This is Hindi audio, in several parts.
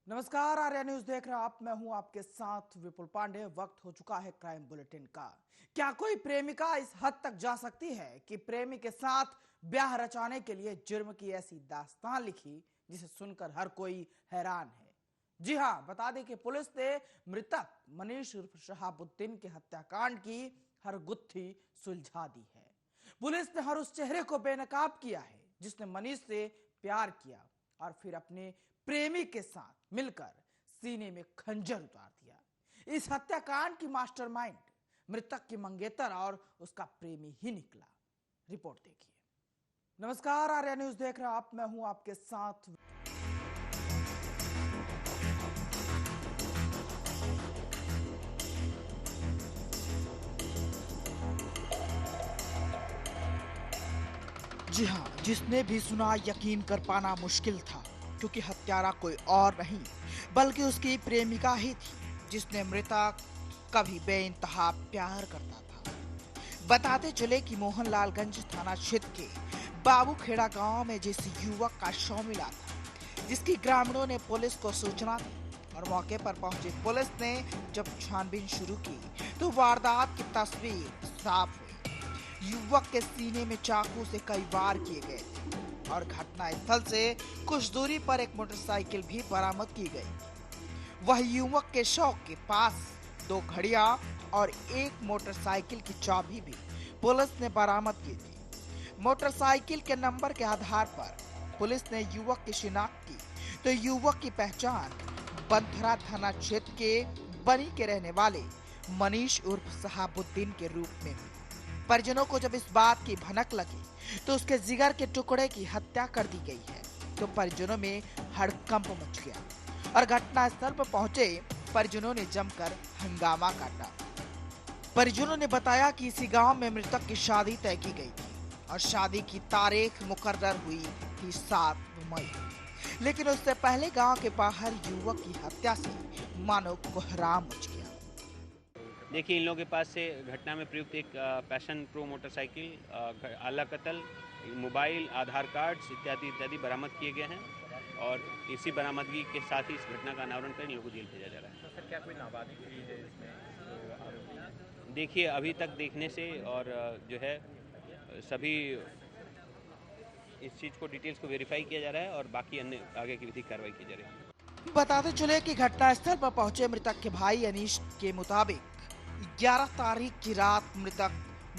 नमस्कार, आर्या न्यूज देख रहे हैं आप। मैं हूं आपके साथ विपुल पांडे। वक्त हो चुका है क्राइम बुलेटिन का। क्या कोई प्रेमिका इस हद तक जा सकती है कि प्रेमी के साथ ब्याह रचाने के लिए जुर्म की ऐसी दास्तान लिखी जिसे सुनकर हर कोई हैरान है। जी हां, बता दें कि पुलिस ने मृतक मनीष उर्फ शहाबुद्दीन के हत्याकांड की हर गुत्थी सुलझा दी है। पुलिस ने हर उस चेहरे को बेनकाब किया है जिसने मनीष से प्यार किया और फिर अपने प्रेमी के साथ मिलकर सीने में खंजर उतार दिया। इस हत्याकांड की मास्टरमाइंड मृतक की मंगेतर और उसका प्रेमी ही निकला। रिपोर्ट देखिए। नमस्कार, आर्या न्यूज देख रहे हैं आप। मैं हूं आपके साथ। जी हां, जिसने भी सुना यकीन कर पाना मुश्किल था, क्योंकि हत्यारा कोई और नहीं बल्कि उसकी प्रेमिका ही थी जिसने मृतक कभी बेइंतहा प्यार करता था। बताते चले कि मोहनलालगंज थाना क्षेत्र के बाबूखेड़ा गांव में जिस युवक का शव मिला था, जिसकी ग्रामीणों ने पुलिस को सूचना दी और मौके पर पहुंची पुलिस ने जब छानबीन शुरू की तो वारदात की तस्वीर साफ हुई। युवक के सीने में चाकू से कई वार किए गए थे और घटना स्थल से कुछ दूरी पर एक मोटरसाइकिल भी बरामद की गई। वह युवक के शव के पास 2 घड़ियां और एक मोटरसाइकिल की चाबी भी पुलिस ने बरामद की थी। मोटरसाइकिल के नंबर के आधार पर पुलिस ने युवक की शिनाख्त की तो युवक की पहचान बंथरा थाना क्षेत्र के बनी के रहने वाले मनीष उर्फ शहाबुद्दीन के रूप में हुई। परिजनों को जब इस बात की भनक लगी तो उसके जिगर के टुकड़े की हत्या कर दी गई है तो परिजनों में हड़कंप मच गया और घटना स्थल पर पहुंचे परिजनों ने जमकर हंगामा काटा। परिजनों ने बताया कि इसी गांव में मृतक की शादी तय की गई थी और शादी की तारीख मुकर्रर हुई थी 7 मई, लेकिन उससे पहले गांव के बाहर युवक की हत्या से मानो कोहराम मच गया। देखिए, इन लोगों के पास से घटना में प्रयुक्त एक पैशन प्रो मोटरसाइकिल, आला कतल, मोबाइल, आधार कार्ड्स इत्यादि इत्यादि बरामद किए गए हैं और इसी बरामदगी के साथ ही इस घटना का अनावरण कर इन लोगों को जेल भेजा जा रहा है। तो सर क्या कोई नाबालिग भी है इसमें जो आरोपी है? देखिए, अभी तक देखने से और जो है सभी इस चीज़ को डिटेल्स को वेरीफाई किया जा रहा है और बाकी अन्य आगे की विधिक कार्रवाई की जा रही है। बताते चले कि घटना स्थल पर पहुंचे मृतक के भाई अनीश के मुताबिक 11 तारीख की रात मृतक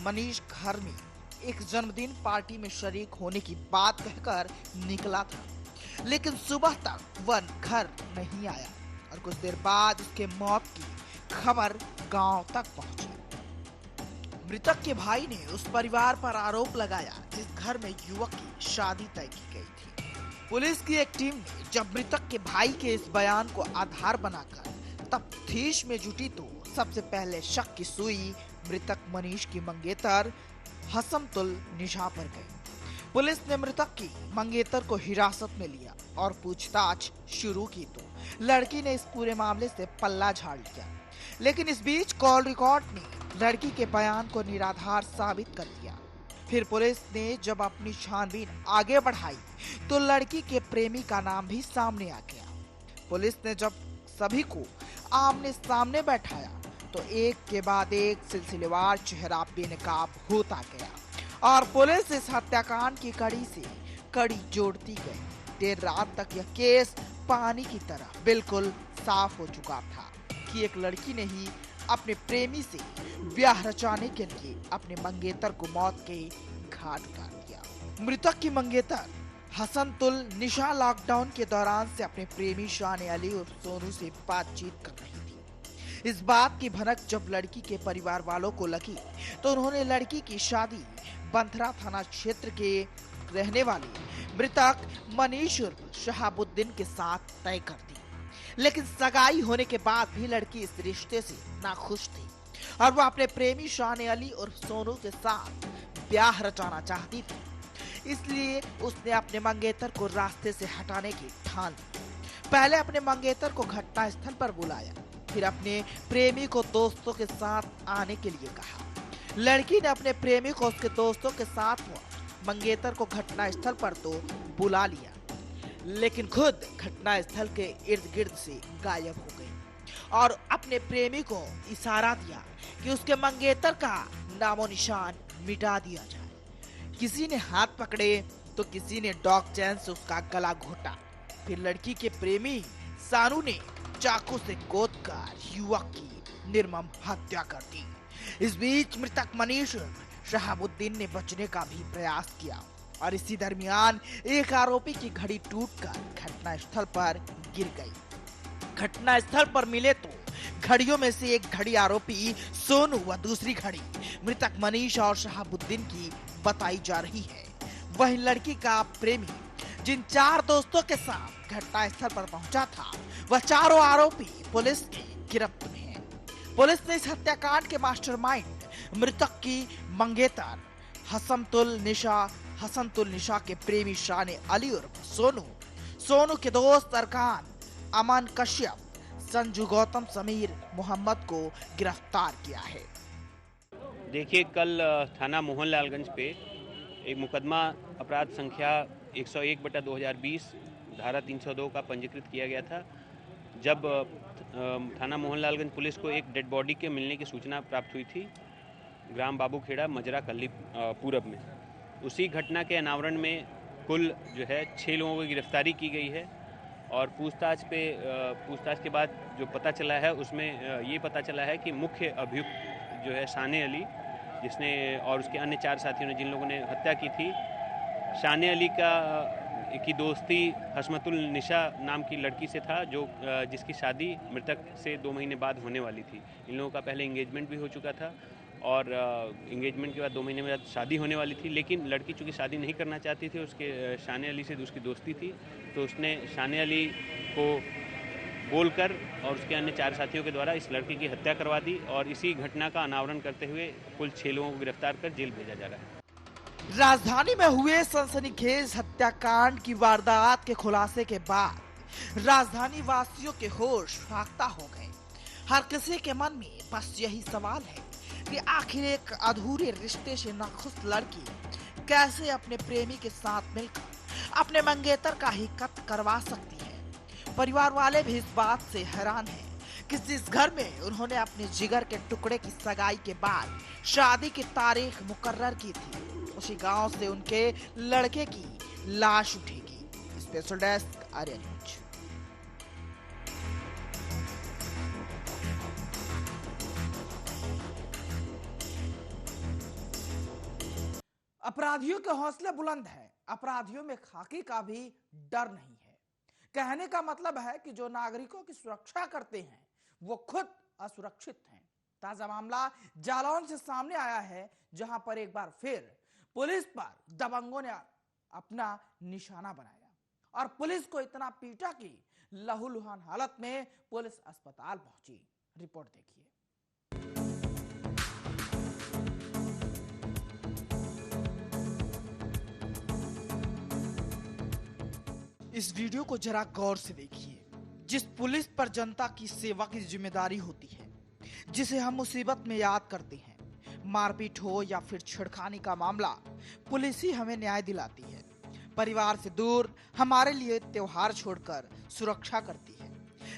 मनीष घर में एक जन्मदिन पार्टी में शरीक होने की बात कहकर निकला था, लेकिन सुबह तक वह घर नहीं आया और कुछ देर बाद उसके मौत की खबर गांव तक पहुंची। मृतक के भाई ने उस परिवार पर आरोप लगाया जिस घर में युवक की शादी तय की गई थी। पुलिस की एक टीम ने जब मृतक के भाई के इस बयान को आधार बनाकर तफ्तीश में जुटी तो सबसे पहले शक की सुई मृतक मनीष की मंगेतर हसमतुल निशा पर गई। पुलिस ने मृतक की मंगेतर को हिरासत में लिया और पूछताछ शुरू की तो लड़की ने इस पूरे मामले से पल्ला झाड़ लिया, लेकिन इस बीच कॉल रिकॉर्ड ने लड़की के बयान को निराधार साबित कर दिया। फिर पुलिस ने जब अपनी छानबीन आगे बढ़ाई तो लड़की के प्रेमी का नाम भी सामने आ गया। पुलिस ने जब सभी को आमने सामने बैठाया तो एक के बाद एक सिलसिलेवार चेहरा बेनकाब होता गया और पुलिस इस हत्याकांड की कड़ी से कड़ी जोड़ती गई। देर रात तक यह केस पानी की तरह बिल्कुल साफ हो चुका था कि एक लड़की ने ही अपने प्रेमी से ब्याह रचाने के लिए अपने मंगेतर को मौत के घाट उतार दिया। मृतक की मंगेतर हसनतुल निशा लॉकडाउन के दौरान से अपने प्रेमी शान अली और सोनू से बातचीत कर रही थी। इस बात की भनक जब लड़की के परिवार वालों को लगी तो उन्होंने लड़की की शादी बंथरा थाना क्षेत्र के रहने वाले मृतक मनीष उर्फ शहाबुद्दीन के साथ तय कर दी, लेकिन सगाई होने के बाद भी लड़की इस रिश्ते से नाखुश थी और वह अपने प्रेमी शान अली और सोनू के साथ ब्याह रचाना चाहती थी। इसलिए उसने अपने मंगेतर को रास्ते से हटाने की ठान ली। पहले अपने मंगेतर को घटना स्थल पर बुलाया, फिर अपने प्रेमी को दोस्तों के साथ आने के लिए कहा। लड़की ने अपने प्रेमी को उसके दोस्तों के साथ मंगेतर को घटना स्थल पर तो बुला लिया, लेकिन खुद घटनास्थल के इर्द गिर्द से गायब हो गई और अपने प्रेमी को इशारा दिया कि उसके मंगेतर का नामो निशान मिटा दिया जाए। किसी ने हाथ पकड़े तो किसी ने डॉग चैन से उसका गला घोटा। फिर लड़की के प्रेमी सानू ने चाकू से गोदकर युवक की निर्मम हत्या कर दी। इस बीच मृतक मनीष शहाबुद्दीन ने बचने का भी प्रयास किया और इसी दरमियान एक आरोपी की घड़ी टूटकर घटनास्थल पर गिर गई। घटनास्थल पर मिले तो घड़ियों में से एक घड़ी आरोपी सोनू व दूसरी घड़ी मृतक मनीष और शहाबुद्दीन की बताई जा रही है। वहीं लड़की का प्रेमी जिन 4 दोस्तों के साथ घटनास्थल पर पहुंचा था, वह चारों आरोपी पुलिस की गिरफ्त में हैं। पुलिस ने इस हत्याकांड के मास्टरमाइंड मृतक की मंगेतर हसनतुल निशा के प्रेमी शाने अली उर्फ सोनू के दोस्त अरकान, अमन कश्यप, संजू गौतम, समीर मोहम्मद को गिरफ्तार किया है। देखिए, कल थाना मोहनलालगंज पे एक मुकदमा अपराध संख्या 101/2020 धारा 302 का पंजीकृत किया गया था। जब थाना मोहनलालगंज पुलिस को एक डेड बॉडी के मिलने की सूचना प्राप्त हुई थी ग्राम बाबूखेड़ा मजरा कल्ली पूरब में, उसी घटना के अनावरण में कुल जो है 6 लोगों की गिरफ्तारी की गई है। और पूछताछ के बाद जो पता चला है उसमें ये पता चला है कि मुख्य अभियुक्त जो है शाने अली, जिसने और उसके अन्य 4 साथियों ने जिन लोगों ने हत्या की थी, शाने अली की दोस्ती हसमतुल निशा नाम की लड़की से था, जिसकी शादी मृतक से 2 महीने बाद होने वाली थी। इन लोगों का पहले एंगेजमेंट भी हो चुका था और एंगेजमेंट के बाद 2 महीने बाद शादी होने वाली थी। लेकिन लड़की चूँकि शादी नहीं करना चाहती थी, उसके शाने अली से उसकी दोस्ती थी, तो उसने शाने अली को बोलकर और उसके अन्य 4 साथियों के द्वारा इस लड़की की हत्या करवा दी और इसी घटना का अनावरण करते हुए कुल 6 लोगों को गिरफ्तार कर जेल भेजा जा रहा है। राजधानी में हुए सनसनीखेज हत्याकांड की वारदात के खुलासे के बाद राजधानी वासियों के होश फाख्ता हो गए। हर किसी के मन में बस यही सवाल है कि आखिर एक अधूरे रिश्ते से नाखुश लड़की कैसे अपने प्रेमी के साथ मिलकर अपने मंगेतर का ही कत्ल करवा सकती है। परिवार वाले भी इस बात से हैरान हैं कि जिस घर में उन्होंने अपने जिगर के टुकड़े की सगाई के बाद शादी की तारीख मुकर्रर की थी, उसी गांव से उनके लड़के की लाश उठेगी। Special desk Arya news. अपराधियों के हौसले बुलंद हैं। अपराधियों में खाकी का भी डर नहीं है। कहने का मतलब है कि जो नागरिकों की सुरक्षा करते हैं वो खुद असुरक्षित हैं। ताजा मामला जालौन से सामने आया है, जहां पर एक बार फिर पुलिस पर दबंगों ने अपना निशाना बनाया और पुलिस को इतना पीटा कि लहूलुहान हालत में पुलिस अस्पताल पहुंची। रिपोर्ट देखिए। इस वीडियो को जरा गौर से देखिए। जिस पुलिस पर जनता की सेवा की जिम्मेदारी होती है, जिसे हम मुसीबत में याद करते हैं, मारपीट हो या फिर छेड़खानी का मामला, पुलिस ही हमें न्याय दिलाती है। परिवार से दूर हमारे लिए त्योहार छोड़कर सुरक्षा करती है।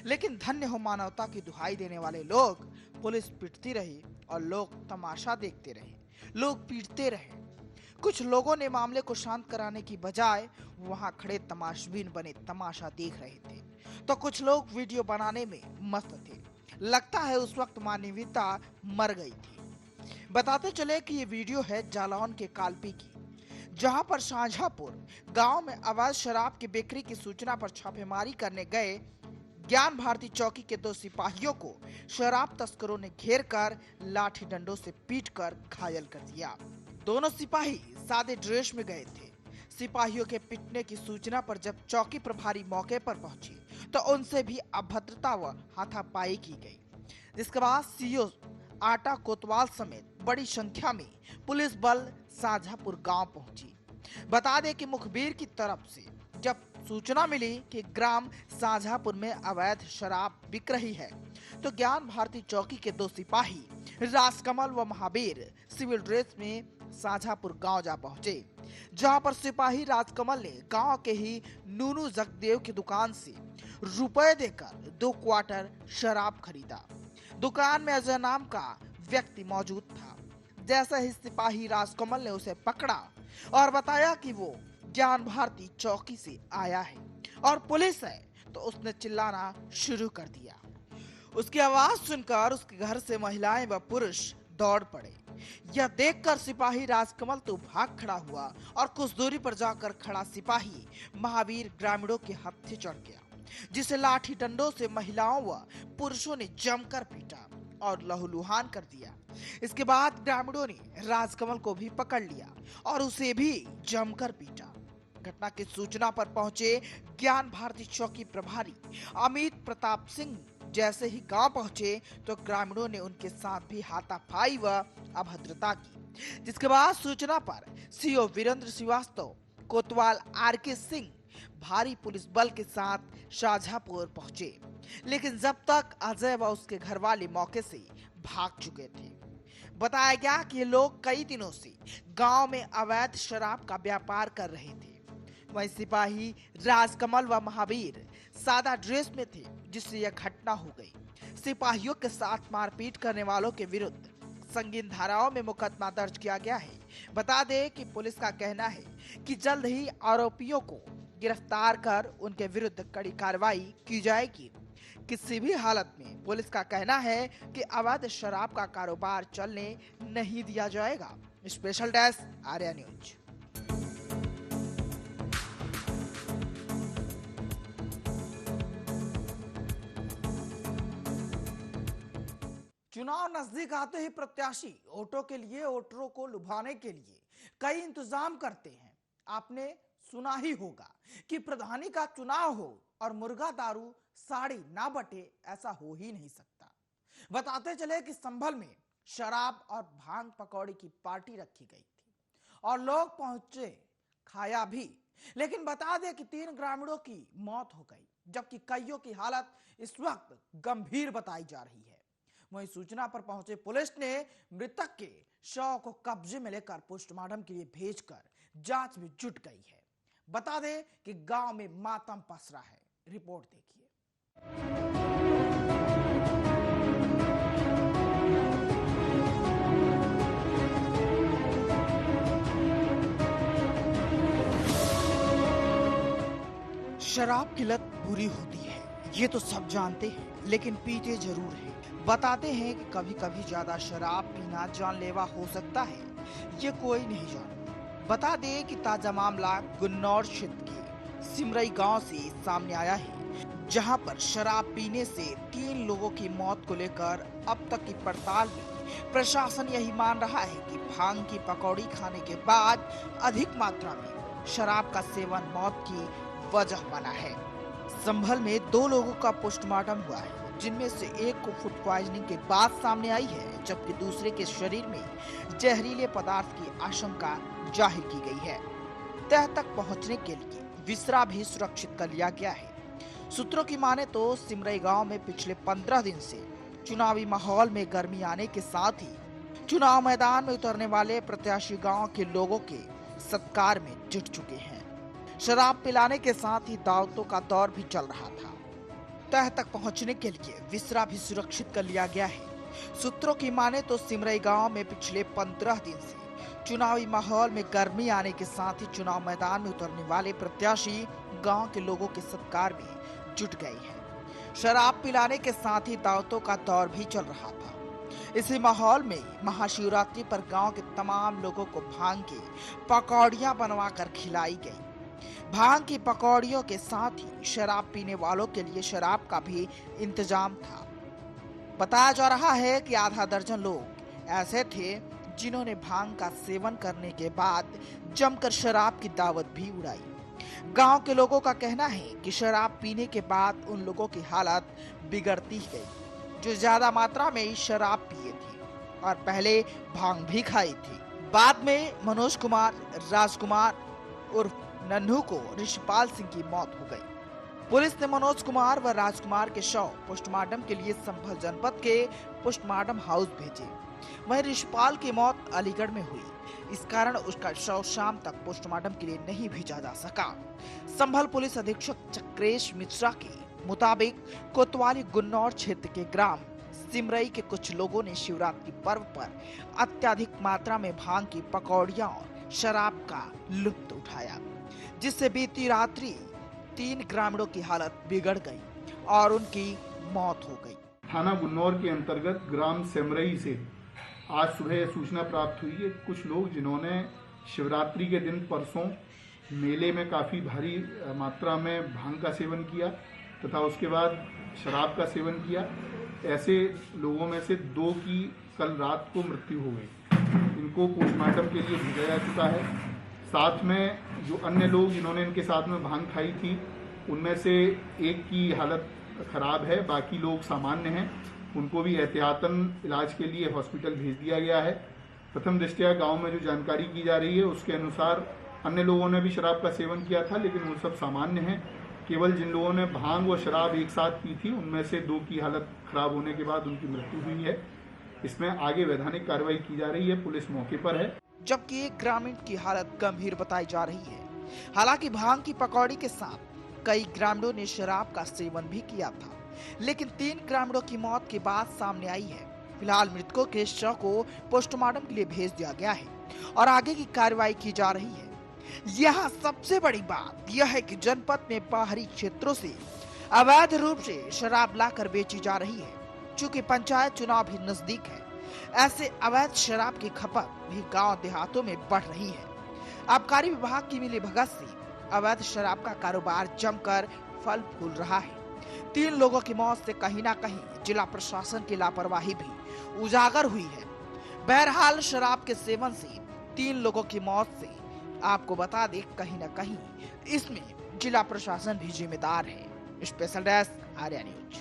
लेकिन धन्य हो मानवता की दुहाई देने वाले लोग। पुलिस पिटती रही और लोग तमाशा देखते रहे, लोग पीटते रहे। कुछ लोगों ने मामले को शांत कराने की बजाय वहां खड़े तमाशबीन बने तमाशा देख रहे थे, तो कुछ लोग वीडियो बनाने में मस्त थे। लगता है उस वक्त मानवीयता मर गई थी। बताते चले कि ये वीडियो है जालौन के कालपी की, जहां पर शाहजहांपुर गांव में अवैध शराब की बिक्री की सूचना पर छापेमारी करने गए ज्ञान भारती चौकी के 2 सिपाहियों को शराब तस्करों ने घेर कर लाठी डंडों से पीटकर घायल कर दिया। दोनों सिपाही सादे ड्रेस में गए थे। सिपाहियों के पिटने की सूचना पर जब चौकी प्रभारी मौके पर पहुंचे तो उनसे भी अभद्रता व हाथापाई की गई, जिसके बाद सीओ आटा कोतवाल समेत बड़ी संख्या में पुलिस बल शाहजहांपुर गांव पहुंची। बता दें कि मुखबिर की तरफ से जब सूचना मिली कि ग्राम शाहजहांपुर में अवैध शराब बिक रही है, तो ज्ञान भारती चौकी के 2 सिपाही राजकमल व महावीर सिविल ड्रेस में शाहजहांपुर गांव जा पहुंचे। जहां पर सिपाही राजकमल ने गांव के ही नूनू जगदेव की दुकान से रुपए देकर 2 क्वार्टर शराब खरीदा। दुकान में अजय नाम का व्यक्ति मौजूद था। जैसे ही सिपाही राजकमल ने उसे पकड़ा और बताया कि वो ज्ञान भारती चौकी से आया है और पुलिस है, तो उसने चिल्लाना शुरू कर दिया। उसकी आवाज सुनकर उसके घर से महिलाएं व पुरुष दौड़ पड़े। यह देखकर सिपाही राजकमल तो भाग खड़ा हुआ और कुछ दूरी पर जाकर खड़ा सिपाही महावीर ग्रामीणों के हत्थे चढ़ गया, जिसे लाठी डंडों से महिलाओं व पुरुषों ने जमकर पीटा और लहूलुहान कर दिया। इसके बाद ग्रामीणों ने राजकमल को भी पकड़ लिया और उसे भी जमकर पीटा। घटना की सूचना पर पहुंचे ज्ञान भारती चौकी प्रभारी अमित प्रताप सिंह जैसे ही गांव पहुंचे तो ग्रामीणों ने उनके साथ भी हाथापाई व अभद्रता की, जिसके बाद सूचना पर सीओ वीरेंद्र श्रीवास्तव, कोतवाल आरके सिंह भारी पुलिस बल के साथ शाहजहांपुर पहुंचे, लेकिन जब तक अजय व उसके घर वाले मौके से भाग चुके थे। बताया गया कि ये लोग कई दिनों से गांव में अवैध शराब का व्यापार कर रहे थे। वहीं सिपाही राजकमल व महावीर सादा ड्रेस में थे, जिससे यह घटना हो गई। सिपाहियों के साथ मारपीट करने वालों के विरुद्ध संगीन धाराओं में मुकदमा दर्ज किया गया है। बता दें कि पुलिस का कहना है कि जल्द ही आरोपियों को गिरफ्तार कर उनके विरुद्ध कड़ी कार्रवाई की जाएगी। किसी भी हालत में पुलिस का कहना है कि अवैध शराब का कारोबार चलने नहीं दिया जाएगा। Special desk Arya news. चुनाव नजदीक आते ही प्रत्याशी वोटों के लिए वोटरों को लुभाने के लिए कई इंतजाम करते हैं। आपने सुना ही होगा कि प्रधानी का चुनाव हो और मुर्गा दारू साड़ी ना बटे, ऐसा हो ही नहीं सकता। बताते चले कि संभल में शराब और भांग पकौड़ी की पार्टी रखी गई थी और लोग पहुंचे, खाया भी, लेकिन बता दें कि 3 ग्रामीणों की मौत हो गई, जबकि कईयों की हालत इस वक्त गंभीर बताई जा रही है। वहीं सूचना पर पहुंचे पुलिस ने मृतक के शव को कब्जे में लेकर पोस्टमार्टम के लिए भेजकर जांच में जुट गई है। बता दें कि गांव में मातम पसरा है। रिपोर्ट देखिए। शराब की लत बुरी होती है, ये तो सब जानते हैं, लेकिन पीते जरूर हैं। बताते हैं कि कभी कभी ज्यादा शराब पीना जानलेवा हो सकता है, ये कोई नहीं जानता। बता दें कि ताजा मामला गुन्नौर क्षेत्र के सिमरई गांव से सामने आया है, जहां पर शराब पीने से 3 लोगों की मौत को लेकर अब तक की पड़ताल में प्रशासन यही मान रहा है कि भांग की पकौड़ी खाने के बाद अधिक मात्रा में शराब का सेवन मौत की वजह बना है। संभल में 2 लोगों का पोस्टमार्टम हुआ है, जिनमें से एक को फूड पॉइजनिंग के बाद सामने आई है, जबकि दूसरे के शरीर में जहरीले पदार्थ की आशंका जाहिर की गई है। तह तक पहुंचने के लिए विसरा भी सुरक्षित कर लिया गया है। सूत्रों की माने तो सिमरई गांव में पिछले 15 दिन से चुनावी माहौल में गर्मी आने के साथ ही चुनाव मैदान में उतरने वाले प्रत्याशी गांव के लोगों के सत्कार में जुट चुके हैं। शराब पिलाने के साथ ही दावतों का दौर भी चल रहा था। तह तक पहुंचने के लिए विसरा भी सुरक्षित कर लिया गया है। सूत्रों की माने तो सिमरई गांव में पिछले 15 दिन से चुनावी माहौल में गर्मी आने के साथ ही चुनाव मैदान में उतरने वाले प्रत्याशी गांव के लोगों के सत्कार में जुट गए हैं। शराब पिलाने के साथ ही दावतों का दौर भी चल रहा था। इसी माहौल में महाशिवरात्रि पर गांव के तमाम लोगों को भांग की पकौड़ियां बनवाकर खिलाई गई। भांग की पकौड़ियों के साथ ही शराब पीने वालों के लिए शराब का भी इंतजाम था। बताया जा रहा है कि आधा दर्जन लोग ऐसे थे जिन्होंने भांग का सेवन करने के बाद जमकर शराब की दावत भी उड़ाई। गांव के लोगों का कहना है कि शराब पीने के बाद उन लोगों की हालत बिगड़ती ही गई, जो ज्यादा मात्रा में शराब पिए थे और पहले भांग भी खाई थी। बाद में मनोज कुमार राजकुमार उर्फ नन्हू को ऋषिपाल सिंह की मौत हो गई। पुलिस ने मनोज कुमार व राजकुमार के शव पोस्टमार्टम के लिए संभल जनपद के पोस्टमार्टम हाउस भेजे। वहीं ऋषपाल की मौत अलीगढ़ में हुई, इस कारण उसका शव शाम तक पोस्टमार्टम के लिए नहीं भेजा जा सका। संभल पुलिस अधीक्षक चक्रेश मिश्रा के मुताबिक कोतवाली गुन्नौर क्षेत्र के ग्राम सिमरई के कुछ लोगों ने शिवरात्रि पर्व पर अत्यधिक मात्रा में भांग की पकौड़ियां और शराब का लुत्फ उठाया, जिससे बीती रात्रि 3 ग्रामीणों की हालत बिगड़ गई और उनकी मौत हो गई। थाना गुन्नौर के अंतर्गत ग्राम सिमरई से आज सुबह सूचना प्राप्त हुई है कुछ लोग जिन्होंने शिवरात्रि के दिन परसों मेले में काफ़ी भारी मात्रा में भांग का सेवन किया तथा उसके बाद शराब का सेवन किया। ऐसे लोगों में से 2 की कल रात को मृत्यु हो गई। इनको पोस्टमार्टम के लिए भेजा जा चुका है। साथ में जो अन्य लोग जिन्होंने इनके साथ में भांग खाई थी उनमें से एक की हालत खराब है, बाकी लोग सामान्य हैं। उनको भी एहतियातन इलाज के लिए हॉस्पिटल भेज दिया गया है। प्रथम दृष्टया गांव में जो जानकारी की जा रही है उसके अनुसार अन्य लोगों ने भी शराब का सेवन किया था, लेकिन वो सब सामान्य हैं। केवल जिन लोगों ने भांग और शराब एक साथ पी थी उनमें से 2 की हालत खराब होने के बाद उनकी मृत्यु हुई है। इसमें आगे वैधानिक कार्रवाई की जा रही है। पुलिस मौके पर है, जबकि एक ग्रामीण की हालत गंभीर बताई जा रही है। हालांकि भांग की पकौड़ी के साथ कई ग्रामीणों ने शराब का सेवन भी किया था, लेकिन 3 ग्रामीणों की मौत की बात सामने आई है। फिलहाल मृतकों के शव को पोस्टमार्टम के लिए भेज दिया गया है और आगे की कार्रवाई की जा रही है। यहाँ सबसे बड़ी बात यह है कि जनपद में बाहरी क्षेत्रों से अवैध रूप से शराब लाकर बेची जा रही है। चूंकि पंचायत चुनाव भी नजदीक है, ऐसे अवैध शराब की खपत भी गांव देहातों में बढ़ रही है। आबकारी विभाग की मिलीभगत से अवैध शराब का कारोबार जमकर फल फूल रहा है। 3 लोगों की मौत से कहीं ना कहीं जिला प्रशासन की लापरवाही भी उजागर हुई है। बहरहाल शराब के सेवन से 3 लोगों की मौत से आपको बता दें कहीं ना कहीं इसमें जिला प्रशासन भी जिम्मेदार है। Special desk Arya news.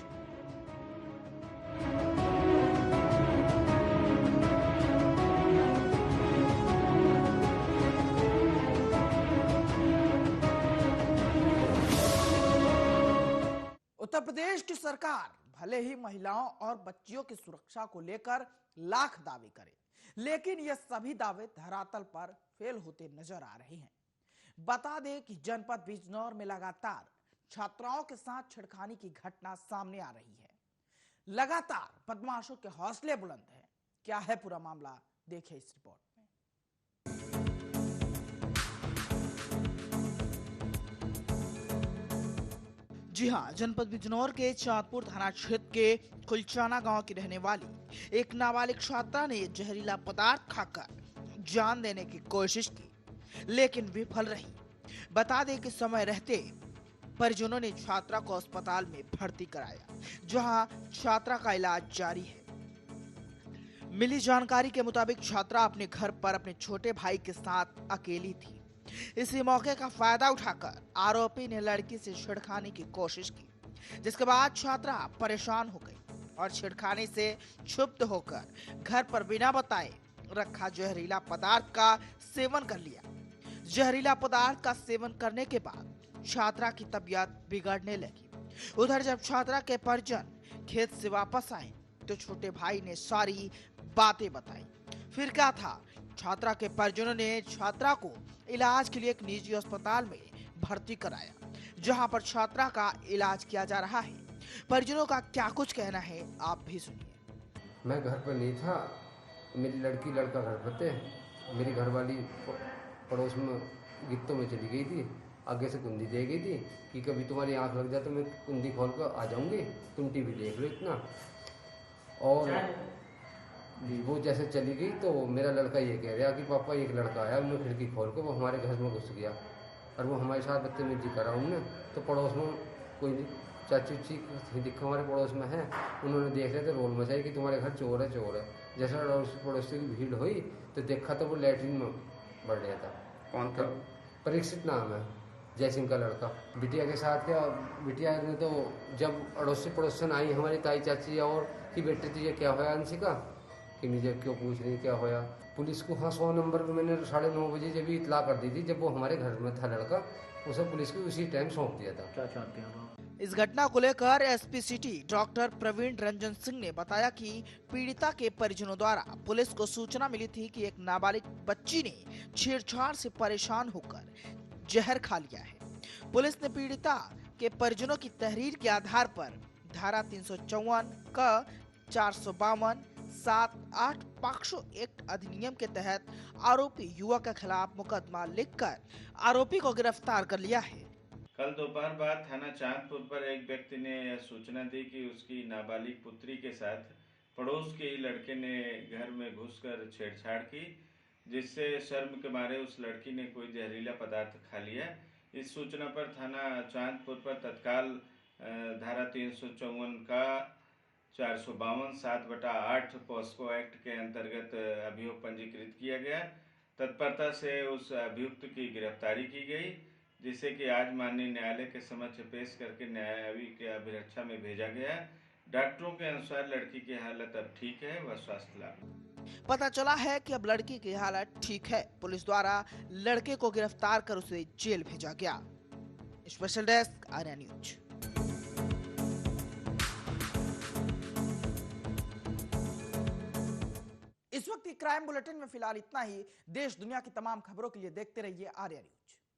Uttar Pradesh की सरकार भले ही महिलाओं और बच्चियों की सुरक्षा को लेकर लाख दावे करे, लेकिन ये सभी दावे धरातल पर फेल होते नजर आ रहे हैं। बता दें कि जनपद बिजनौर में लगातार छात्राओं के साथ छेड़खानी की घटना सामने आ रही है। लगातार बदमाशों के हौसले बुलंद हैं। क्या है पूरा मामला, देखिए इस रिपोर्ट में। जी हां, जनपद बिजनौर के चांदपुर थाना क्षेत्र के कुलचाना गांव की रहने वाली एक नाबालिग छात्रा ने जहरीला पदार्थ खाकर जान देने की कोशिश की, लेकिन विफल रही। बता दें कि समय रहते परिजनों ने छात्रा को अस्पताल में भर्ती कराया, जहां छात्रा का इलाज जारी है। मिली जानकारी के मुताबिक छात्रा अपने घर पर अपने छोटे भाई के साथ अकेली थी। इसी मौके का फायदा उठाकर आरोपी ने लड़की से छेड़खानी की कोशिश की, जिसके बाद छात्रा परेशान हो गई और छेड़खानी से क्षुब्ध होकर घर पर बिना बताए रखा जहरीला पदार्थ का सेवन कर लिया। जहरीला पदार्थ का सेवन करने के बाद छात्रा की तबीयत बिगड़ने लगी। उधर जब छात्रा के परिजन खेत से वापस आए तो छोटे भाई ने सारी बातें बताई। फिर क्या था, छात्रा के परिजनों ने छात्रा को इलाज के लिए एक निजी अस्पताल में भर्ती कराया, जहां पर छात्रा का इलाज किया जा रहा है। परिजनों का क्या कुछ कहना है, आप भी सुनिए। मैं घर पर नहीं था, मेरी लड़की लड़का घर पर थे। मेरी घरवाली पड़ोस में गित्तों में चली गई थी, आगे से कुंडी दे गई थी कि कभी तुम्हारी आंख लग जाए तो मैं कुंडी खोल कर आ जाऊंगी, तुम टीवी देख लो इतना। और वो जैसे चली गई तो मेरा लड़का ये कह रहा कि पापा एक लड़का आया, उन्होंने खिड़की खोल कर वो हमारे घर में घुस गया और वो हमारे साथ बदतमीजी करा उनने। तो पड़ोस में कोई चाची उची दिखा हमारे पड़ोस में है, उन्होंने देख रहे थे रोल मचाई कि तुम्हारे घर चोर है चोर है। जैसा पड़ोसी की भीड़ हुई तो देखा तो वो लैट्रिन में बढ़ गया था। कौन था? परीक्षित नाम है, जय सिंह का लड़का। बिटिया के साथ क्या, बिटिया ने तो जब अड़ोसी पड़ोसन आई हमारी ताई चाची और कि बेटे तुझे क्या होया अंशिका, कि मुझे क्यों पूछ रही क्या होया। पुलिस को 100 नंबर पे मैंने 9:30 बजे जब इतला कर दी थी, जब वो हमारे घर में था लड़का, उसे पुलिस को उसी टाइम सौंप दिया था। क्या चाहते हैं आप? इस घटना को लेकर SP city doctor Praveen Ranjan Singh ने बताया कि पीड़िता के परिजनों द्वारा पुलिस को सूचना मिली थी कि एक नाबालिग बच्ची ने छेड़छाड़ से परेशान होकर जहर खा लिया है। पुलिस ने पीड़िता के परिजनों की तहरीर के आधार पर धारा 354 का 452 7-8 पॉक्सो एक्ट अधिनियम के तहत आरोपी युवक के खिलाफ मुकदमा लिखकर आरोपी को गिरफ्तार कर लिया है। कल दोपहर बाद थाना चांदपुर पर एक व्यक्ति ने यह सूचना दी कि उसकी नाबालिग पुत्री के साथ पड़ोस के ही लड़के ने घर में घुसकर छेड़छाड़ की, जिससे शर्म के मारे उस लड़की ने कोई जहरीला पदार्थ खा लिया। इस सूचना पर थाना चांदपुर पर तत्काल धारा 354 का 452 7/8 पॉस्को एक्ट के अंतर्गत अभियोग पंजीकृत किया गया। तत्परता से उस अभियुक्त की गिरफ्तारी की गई, जिसे कि आज माननीय न्यायालय के समक्ष पेश करके न्यायिक अभिरक्षा में भेजा गया। डॉक्टरों के अनुसार लड़की की हालत अब ठीक है, वह स्वस्थ लाभ। पता चला है कि अब लड़की की हालत ठीक है। पुलिस द्वारा लड़के को गिरफ्तार कर उसे जेल भेजा गया। Special desk Arya news. इस वक्त की क्राइम बुलेटिन में फिलहाल इतना ही। देश दुनिया की तमाम खबरों के लिए देखते रहिए आर्या न्यूज।